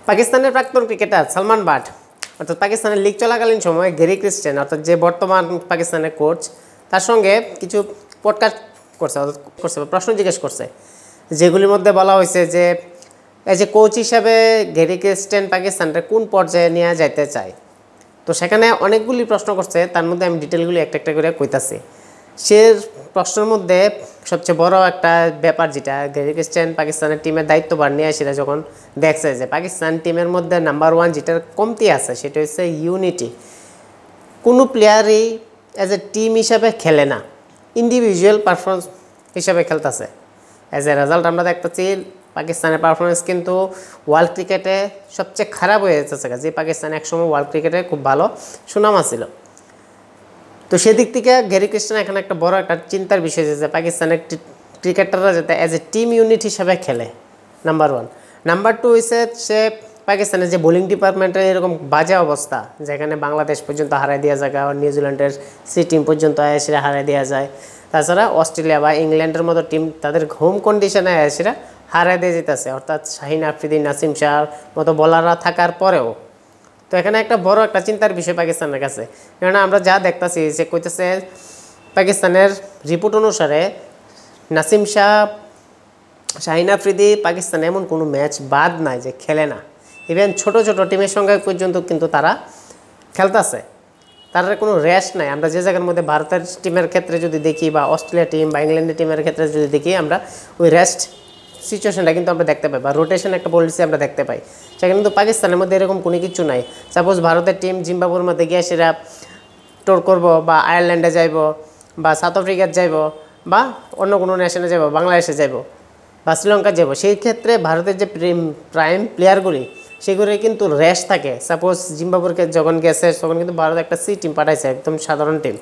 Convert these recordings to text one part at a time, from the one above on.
পাকিস্তানের প্রাক্তন cricketer Salman but অর্থাৎ পাকিস্তানের লিগ চলাকালীন সময়ে গ্যারি ক্রিস্টেন অর্থাৎ যে বর্তমান পাকিস্তানের কোচ তার সঙ্গে কিছু পডকাস্ট করছে বা প্রশ্ন জিজ্ঞেস করছে, যেগুলির মধ্যে বলা হয়েছে যে এই যে কোচ হিসাবে গ্যারি ক্রিস্টেন পাকিস্তানটা কোন পর্যায়ে নিয়ে যাইতে চায়। তো সেখানে অনেকগুলি প্রশ্ন করছে, তার মধ্যে আমি ডিটেলগুলি একটা একটা করে কইতাছি। সে প্রশ্নের মধ্যে সবচেয়ে বড় একটা ব্যাপার যেটা গ্যারি ক্রিস্টেন পাকিস্তানের টিমের দায়িত্বভার নিয়ে সেটা যখন দেখছে যে পাকিস্তান টিমের মধ্যে নাম্বার 1 যেটার কমতি আছে সেটা হচ্ছে ইউনিটি। কোনো প্লেয়ারই অ্যাজ এ টিম হিসাবে খেলে না, ইন্ডিভিজুয়াল পারফরমেন্স হিসাবে খেলতেছে। অ্যাজ এ রেজাল্ট আমরা দেখতেছি পাকিস্তানের পারফরমেন্স কিন্তু ওয়ার্ল্ড ক্রিকেটে সবচেয়ে খারাপ হয়ে যাচ্ছে, যে পাকিস্তান একসময় ওয়ার্ল্ড ক্রিকেটে খুব ভালো সুনাম ছিল। তো সেদিক থেকে গ্যারি ক্রিস্টেন এখানে একটা বড় একটা চিন্তার বিষয় যে পাকিস্তানের ক্রিকেটাররা যাতে অ্যাজ এ টিম ইউনিট হিসাবে খেলে, নাম্বার 1। নাম্বার 2 হচ্ছে সে পাকিস্তানের যে বোলিং ডিপার্টমেন্টের এরকম বাজে অবস্থা, যেখানে বাংলাদেশ পর্যন্ত হারাই দেওয়া যায়, নিউজিল্যান্ডের সি টিম পর্যন্ত এসে হারাই দেওয়া যায়, তাছাড়া অস্ট্রেলিয়া বা ইংল্যান্ডের মতো টিম তাদের হোম কন্ডিশনে এসে হারাই দিয়ে যেতেছে, অর্থাৎ শাহিন আফ্রিদি, নাসিম শাহর মতো বোলাররা থাকার পরেও। তো এখানে একটা বড় একটা চিন্তার বিষয় পাকিস্তানের কাছে, কেননা আমরা যা দেখতেছি যে কইতেছে পাকিস্তানের রিপোর্ট অনুসারে নাসিম শাহ, শাহিন আফ্রিদি পাকিস্তানে এমন কোনো ম্যাচ বাদ নাই যে খেলে না। ইভেন ছোট ছোট টিমের সঙ্গে পর্যন্ত কিন্তু তারা খেলতেছে, তার কোনো রেস্ট নাই। আমরা যে জায়গার মধ্যে ভারতের টিমের ক্ষেত্রে যদি দেখি বা অস্ট্রেলিয়া টিম বা ইংল্যান্ডের টিমের ক্ষেত্রে যদি দেখি, আমরা ওই রেস্ট সিচুয়েশনটা কিন্তু আমরা দেখতে পাই বা রোটেশন একটা পলিসি আমরা দেখতে পাই। সেখানে কিন্তু পাকিস্তানের মধ্যে এরকম কোনো কিছু নাই। সাপোজ ভারতের টিম জিম্বাবুয়ের মধ্যে গিয়ে সেরা টোর করবো বা আয়ারল্যান্ডে যাইব বা সাউথ আফ্রিকার যাইব বা অন্য কোনো ন্যাশনে যাব, বাংলাদেশে যাইব বা শ্রীলঙ্কা যাব, সেই ক্ষেত্রে ভারতের যে প্রাইম প্লেয়ারগুলি সেগুলি কিন্তু রেস্ট থাকে। সাপোজ জিম্বাবুরকে যখন গেছে তখন কিন্তু ভারত একটা সি টিম পাঠাইছে, একদম সাধারণ টিম।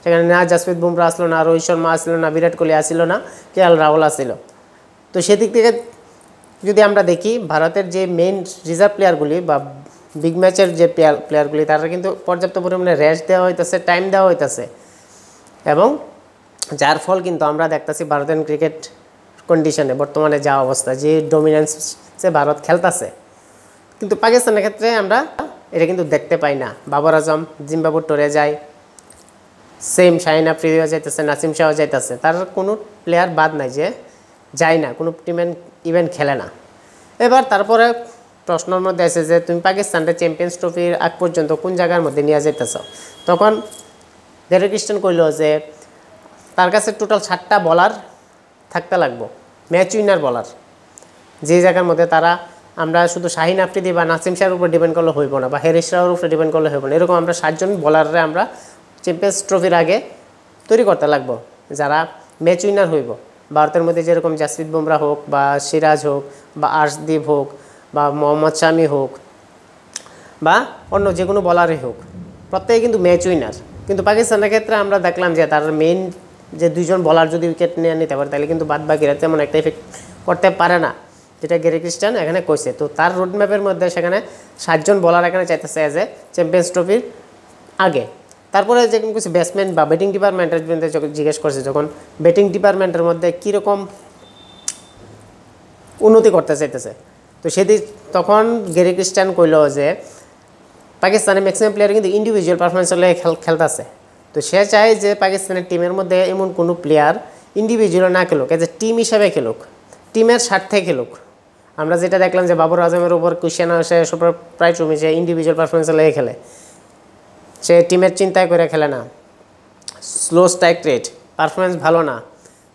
সেখানে না জাসপ্রীত বুমরা আসলো না, রোহিত শর্মা আসলো না, বিরাট কোহলি আসছিল না, কেএল রাহুল আসছিল। তো সেদিক থেকে যদি আমরা দেখি ভারতের যে মেইন রিজার্ভ প্লেয়ারগুলি বা বিগ ম্যাচের যে প্লেয়ারগুলি তারা কিন্তু পর্যাপ্ত পরিমাণে রেস্ট দেওয়া হইতেছে, টাইম দেওয়া হইতেছে, এবং যার ফল কিন্তু আমরা দেখতেছি ভারতের ক্রিকেট কন্ডিশনে বর্তমানে যা অবস্থা, যে ডমিনেন্সে ভারত খেলতেছে। কিন্তু পাকিস্তানের ক্ষেত্রে আমরা এটা কিন্তু দেখতে পাই না। বাবর আজম জিম্বাবুর টোরে যায়, সেম শাহিন আফ্রিদিও যাইতেছে, নাসিম শাহও যাইতেছে, তার কোনো প্লেয়ার বাদ নাই যে যায় না, কোনো টিমের ইভেন্ট খেলে না। এবার তারপরে প্রশ্নের মধ্যে আছে যে তুমি পাকিস্তানটা চ্যাম্পিয়ন্স ট্রফির আগ পর্যন্ত কোন জায়গার মধ্যে নিয়ে যেতেছ। তখন গ্যারি ক্রিস্টেন কইল যে তার কাছে টোটাল 7টা বলার থাকতে লাগবো, ম্যাচ উইনার বলার, যে জায়গার মধ্যে তারা আমরা শুধু শাহিন আফ্রিদি বা নাসিম শাহর উপর ডিপেন্ড করলে হইব না বা হ্যারিস রাওর উপরে ডিপেন্ড করলে হইব না। এরকম আমরা 7জন বলাররে আমরা চ্যাম্পিয়ন্স ট্রফির আগে তৈরি করতে লাগবো, যারা ম্যাচ উইনার হইব। ভারতের মধ্যে যেরকম জাসপ্রীত বুমরা হোক বা সিরাজ হোক বা আর্শদীপ হোক বা মোহাম্মদ শামি হোক বা অন্য যে কোনো বলারই হোক, প্রত্যেকে কিন্তু ম্যাচ উইনার। কিন্তু পাকিস্তানের ক্ষেত্রে আমরা দেখলাম যে তার মেইন যে 2জন বলার যদি উইকেট নিয়ে নিতে পারে তাহলে কিন্তু বাদ বাকিরা তেমন একটা এফেক্ট করতে পারে না, যেটা গ্যারি ক্রিস্টেন এখানে কইছে। তো তার রোডম্যাপের মধ্যে সেখানে 7জন বলার এখানে চাইতেছে এজ এ চ্যাম্পিয়ন্স ট্রফির আগে। তারপরে যেরকম কিছু ব্যাটসম্যান বা ব্যাটিং ডিপার্টমেন্টের জিজ্ঞেস করছে, যখন ব্যাটিং ডিপার্টমেন্টের মধ্যে কীরকম উন্নতি করতে চাইতেছে, তো সেদিক তখন গ্যারি ক্রিস্টেন কইল যে পাকিস্তানের ম্যাক্সিমাম প্লেয়ার কিন্তু ইন্ডিভিজুয়াল পারফরমেন্স হলে খেলতেছে। তো সে চায় যে পাকিস্তানের টিমের মধ্যে এমন কোনো প্লেয়ার ইন্ডিভিজুয়াল না খেলুক, এজ এ টিম হিসাবে খেলুক, টিমের স্বার্থে খেলুক। আমরা যেটা দেখলাম যে বাবর আজমের উপর কোয়েশ্চেন আসে প্রায় তুমি যে ইন্ডিভিজুয়াল পারফরমেন্স হলে খেলে, সে টিমের চিন্তায় করে খেলে না, স্লো স্ট্রাইক রেট, পারফরমেন্স ভালো না।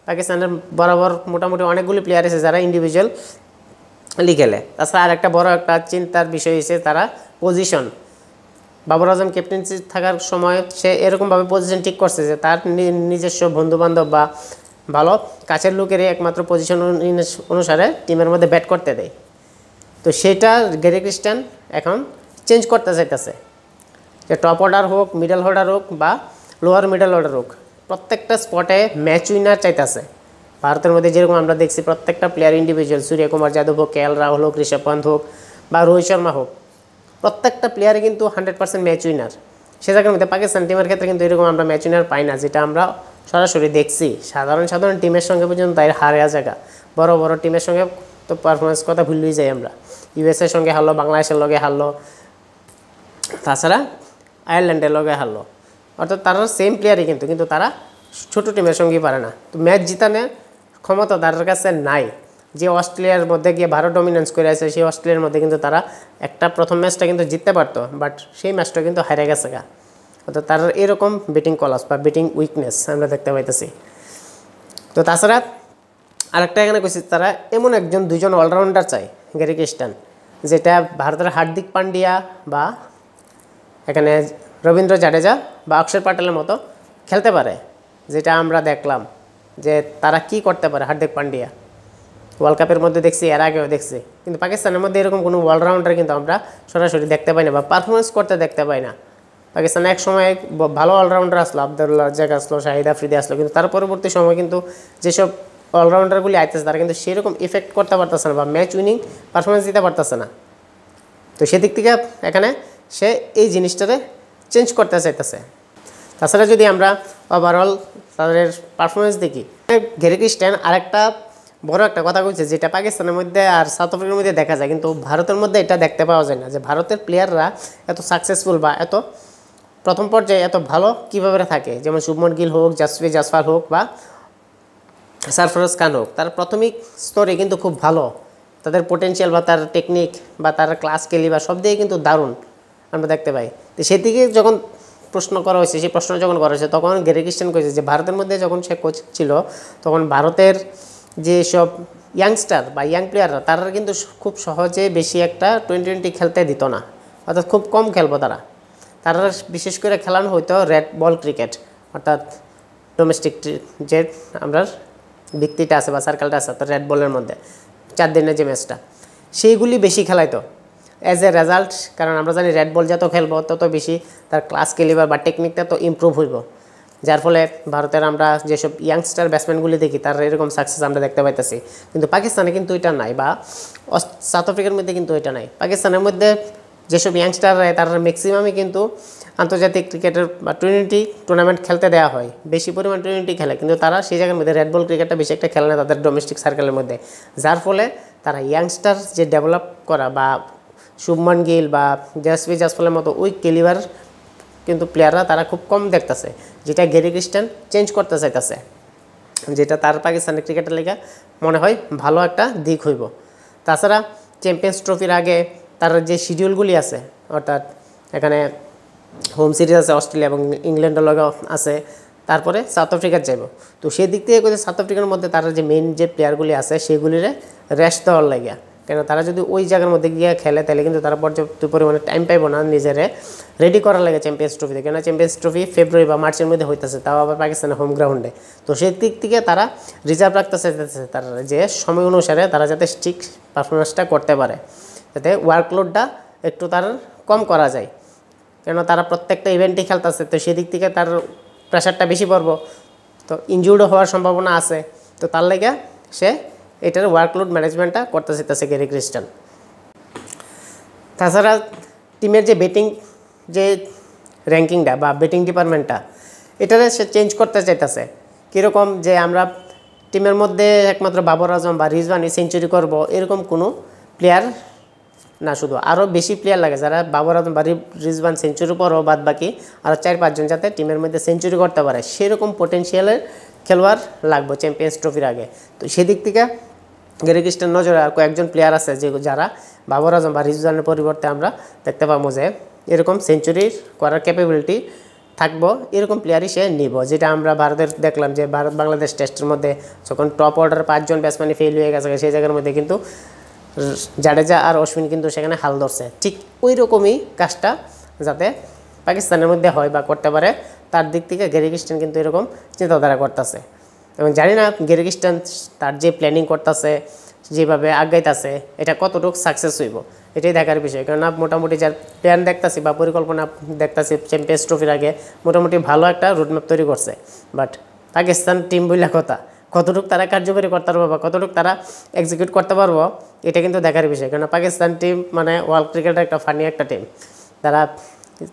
পাকিস্তানের বরাবর মোটামুটি অনেকগুলি প্লেয়ার আছে যারা ইন্ডিভিজুয়ালি খেলে। তাছাড়া আর একটা বড় একটা চিন্তার বিষয় হচ্ছে তারা পজিশন। বাবর আজম ক্যাপ্টেন্সি থাকার সময় সে এরকমভাবে পজিশন ঠিক করছে যে তার নিজস্ব বন্ধুবান্ধব বা ভালো কাছের লোকেরই একমাত্র পজিশন অনুসারে টিমের মধ্যে ব্যাট করতে দেয়। তো সেটা গ্যারি ক্রিস্টেন এখন চেঞ্জ করতে চাইতেছে, যে টপ অর্ডার হোক, মিডল অর্ডার হোক বা লোয়ার মিডল অর্ডার হোক, প্রত্যেকটা স্পটে ম্যাচ উইনার চাইতেছে। ভারতের মধ্যে যেরকম আমরা দেখছি প্রত্যেকটা প্লেয়ার ইন্ডিভিজুয়াল, সূর্যকুমার যাদব হোক, কেএল রাহুল হোক, ঋষভ পান্ত হোক বা রোহিত শর্মা হোক, প্রত্যেকটা প্লেয়ারে কিন্তু 100% ম্যাচ উইনার। সে জায়গার মধ্যে পাকিস্তান টিমের ক্ষেত্রে কিন্তু এরকম আমরা ম্যাচ উইনার পাই না, যেটা আমরা সরাসরি দেখছি। সাধারণ টিমের সঙ্গে পর্যন্ত তাই হারেয়া জায়গা, বড় বড় টিমের সঙ্গে তো পারফরমেন্স কথা ভুললেই যাই আমরা। ইউএসএর সঙ্গে হারলো, বাংলাদেশের লগে হারলো, তাছাড়া আয়ারল্যান্ডের লগে হারলো। অর্থাৎ তারা সেম প্লেয়ারই, কিন্তু তারা ছোটো টিমের সঙ্গেই পারে না। তো ম্যাচ জিতানোর ক্ষমতা তাদের কাছে নাই। যে অস্ট্রেলিয়ার মধ্যে গিয়ে ভারত ডমিনেন্স করে আছে, সেই অস্ট্রেলিয়ার মধ্যে কিন্তু তারা একটা প্রথম ম্যাচটা কিন্তু জিততে পারতো, বাট সেই ম্যাচটা কিন্তু হারে গেছে গা। অর্থাৎ তার এরকম ব্যাটিং কলাস বা ব্যাটিং উইকনেস আমরা দেখতে পাইতেছি। তো তাছাড়া আরেকটা এখানে কইছি, তারা এমন দুজন অলরাউন্ডার চাই গ্যারি ক্রিস্টেন, যেটা ভারতের হার্দিক পান্ডিয়া বা এখানে রবীন্দ্র জাডেজা বা অক্ষর প্যাটেলের মতো খেলতে পারে। যেটা আমরা দেখলাম যে তারা কি করতে পারে। হার্দিক পান্ডিয়া ওয়ার্ল্ড কাপের মধ্যে দেখছি, এর আগেও দেখছি, কিন্তু পাকিস্তানের মধ্যে এরকম কোনো অলরাউন্ডার কিন্তু আমরা সরাসরি দেখতে পাই না বা পারফরমেন্স করতে দেখতে পাই না। পাকিস্তানে এক সময় ভালো অলরাউন্ডার আসলো, আবদুল্লাহ রাজ্জাক আসলো, শাহিদ আফ্রিদি আসলো, কিন্তু তার পরবর্তী সময় কিন্তু যেসব অলরাউন্ডারগুলি আইতেছে তারা কিন্তু সেরকম ইফেক্ট করতে পারতেছে না বা ম্যাচ উইনিং পারফরমেন্স দিতে পারতেছে না। তো সেদিক থেকে এখানে সে এই জিনিসটাতে চেঞ্জ করতে চাইতেছে। তাছাড়া যদি আমরা ওভারঅল তাদের পারফরমেন্স দেখি, গ্যারি ক্রিস্টেন আরেকটা বড় একটা কথা বলছে, যেটা পাকিস্তানের মধ্যে আর সাউথ আফ্রিকার মধ্যে দেখা যায়, কিন্তু ভারতের মধ্যে এটা দেখতে পাওয়া যায় না, যে ভারতের প্লেয়াররা এত সাকসেসফুল বা এত প্রথম পর্যায়ে এত ভালো কীভাবে থাকে। যেমন শুভমন গিল হোক, জাসপ্রীত জাসওয়াল হোক বা সরফরাজ খান হোক, তার প্রাথমিক স্তরে কিন্তু খুব ভালো। তাদের পোটেনশিয়াল বা তার টেকনিক বা তার ক্লাস কেলি বা সব দিয়ে কিন্তু দারুণ আমরা দেখতে পাই। তো সেদিকে যখন প্রশ্ন করা হয়েছে, সেই প্রশ্ন যখন করা হয়েছে, তখন গ্যারি ক্রিস্টেন কয়েছে যে ভারতের মধ্যে যখন সে কোচ ছিল, তখন ভারতের যেসব ইয়াংস্টার বা ইয়াং প্লেয়াররা তারা কিন্তু খুব সহজে বেশি একটা টোয়েন্টি খেলতে দিত না, অর্থাৎ খুব কম খেলবো তারা বিশেষ করে খেলানো হয়তো রেড বল ক্রিকেট, অর্থাৎ ডোমেস্টিক যে আমরা ভিত্তিটা আছে বা সার্কেলটা আছে, অর্থাৎ রেড বলের মধ্যে 4 দিনের যে ম্যাচটা, সেইগুলি বেশি খেলাইতো অ্যাজ এ রেজাল্ট। কারণ আমরা জানি রেড বল যত খেলবো তত বেশি তার ক্লাস ক্যালিবার বা টেকনিকটা তো ইমপ্রুভ হইব, যার ফলে ভারতের আমরা যেসব ইয়াংস্টার ব্যাটসম্যানগুলি দেখি তার এরকম সাকসেস আমরা দেখতে পাইতেছি। কিন্তু পাকিস্তানে কিন্তু এটা নাই, বা সাউথ আফ্রিকার মধ্যে কিন্তু এটা নাই। পাকিস্তানের মধ্যে যেসব ইয়াংস্টাররা তারা ম্যাক্সিমামই কিন্তু আন্তর্জাতিক ক্রিকেটের বা টোয়েন্টি টুর্নামেন্ট খেলতে দেওয়া হয়, বেশি পরিমাণ টোয়েন্টি খেলে, কিন্তু তারা সেই জায়গার মধ্যে রেড বল ক্রিকেটটা বেশি একটা খেলে না তাদের ডোমেস্টিক সার্কেলের মধ্যে, যার ফলে তারা ইয়াংস্টার যে ডেভেলপ করা বা শুভমন গিল বা জাসপ্রীত জাসওয়ালের মতো ওই ক্যালিবার কিন্তু প্লেয়াররা তারা খুব কম দেখতেছে, যেটা গ্যারি ক্রিস্টেন চেঞ্জ করতে চাইতেছে, যেটা তার পাকিস্তানের ক্রিকেটের লেগে মনে হয় ভালো একটা দিক হইব। তাছাড়া চ্যাম্পিয়ন্স ট্রফির আগে তার যে শিডিউলগুলি আছে, অর্থাৎ এখানে হোম সিরিজ আছে অস্ট্রেলিয়া এবং ইংল্যান্ডের লগে আছে, তারপরে সাউথ আফ্রিকার যাইব। তো সেই দিক থেকে সাউথ আফ্রিকার মধ্যে তারা যে মেইন যে প্লেয়ারগুলি আছে সেগুলির রেস্ট দেওয়ার লাগে, কেন তারা যদি ওই জায়গার মধ্যে গিয়ে খেলে তাহলে কিন্তু তারা পর্যাপ্ত পরিমাণে টাইম পাইব না নিজেরে রেডি করার লাগে চ্যাম্পিয়ন্স ট্রফিতে, কেন চ্যাম্পিয়ন্স ট্রফি ফেব্রুয়ারি বা মার্চের মধ্যে হইতেছে, তাও আবার পাকিস্তানের হোম গ্রাউন্ডে। তো সেই দিক থেকে তারা রিজার্ভ রাখতে চাইতেছে, তারা যে সময় অনুসারে তারা যাতে স্ট্রিক্ট পারফরমেন্সটা করতে পারে, যাতে ওয়ার্কলোডটা একটু তার কম করা যায়, কেন তারা প্রত্যেকটা ইভেন্টই খেলতেছে। তো সেদিক থেকে তার প্রেশারটা বেশি পড়ব, তো ইনজুর্ডও হওয়ার সম্ভাবনা আছে। তো তার লেগে সে এটার ওয়ার্কলোড ম্যানেজমেন্টটা করতে চাইতেছে গ্যারি ক্রিস্টেন। তাছাড়া টিমের যে ব্যাটিং যে র্যাঙ্কিংটা বা ব্যাটিং ডিপার্টমেন্টটা, এটারে সে চেঞ্জ করতে চাইতেছে। কীরকম, যে আমরা টিমের মধ্যে একমাত্র বাবর আজম বা রিজওয়ানি সেঞ্চুরি করব এরকম কোনো প্লেয়ার না, শুধু আরও বেশি প্লেয়ার লাগে যারা বাবর আজম বা রিজওয়ান সেঞ্চুরি পরও বাদ বাকি আরও 4-5 জন যাতে টিমের মধ্যে সেঞ্চুরি করতে পারে, সেরকম পোটেনশিয়ালের খেলোয়াড় লাগবে চ্যাম্পিয়ন্স ট্রফির আগে। তো সেদিক থেকে গ্যারি ক্রিস্টেন নজরে আর কয়েকজন প্লেয়ার আছে যে যারা বাবর আজম বা রিজওয়ানের পরিবর্তে আমরা দেখতে পাবো যে এরকম সেঞ্চুরি করার ক্যাপাবিলিটি থাকবো, এরকম প্লেয়ারই সে নিব। যেটা আমরা ভারতের দেখলাম যে ভারত বাংলাদেশ টেস্টের মধ্যে যখন টপ অর্ডার 5 জন ব্যাটসম্যানই ফেল হয়ে গেছে, সেই জায়গার মধ্যে কিন্তু জাডেজা আর অশ্বিন কিন্তু সেখানে হাল ধরছে। ঠিক ওই রকমই কাজটা যাতে পাকিস্তানের মধ্যে হয় বা করতে পারে, তার দিক থেকে গ্যারি ক্রিস্টেন কিন্তু এরকম চিন্তাধারা করতেছে। এবং জানি না গ্যারি ক্রিস্টেন তার যে প্ল্যানিং করতেছে, যেভাবে আগাইতেছে, এটা কতটুকু সাকসেস হইব এটাই দেখার বিষয়। কেননা মোটামুটি যার প্ল্যান দেখতেছি বা পরিকল্পনা দেখতেছি চ্যাম্পিয়ন্স ট্রফির আগে মোটামুটি ভালো একটা রুটম্যাপ তৈরি করছে, বাট পাকিস্তান টিম বললে কথা কতটুকু তারা কার্যকরী করতে পারবো বা কতটুকু তারা এক্সিকিউট করতে পারবো এটা কিন্তু দেখার বিষয়। কেননা পাকিস্তান টিম মানে ওয়ার্ল্ড ক্রিকেটের একটা ফানি একটা টিম, তারা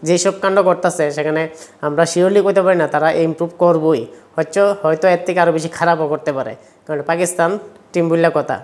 যেসব কাণ্ড করতেছে সেখানে আমরা শিওরলি কইতে পারি না তারা ইমপ্রুভ করবই, হয়তো এর থেকে আরও বেশি খারাপও করতে পারে, কারণ পাকিস্তান টিম বললে কথা।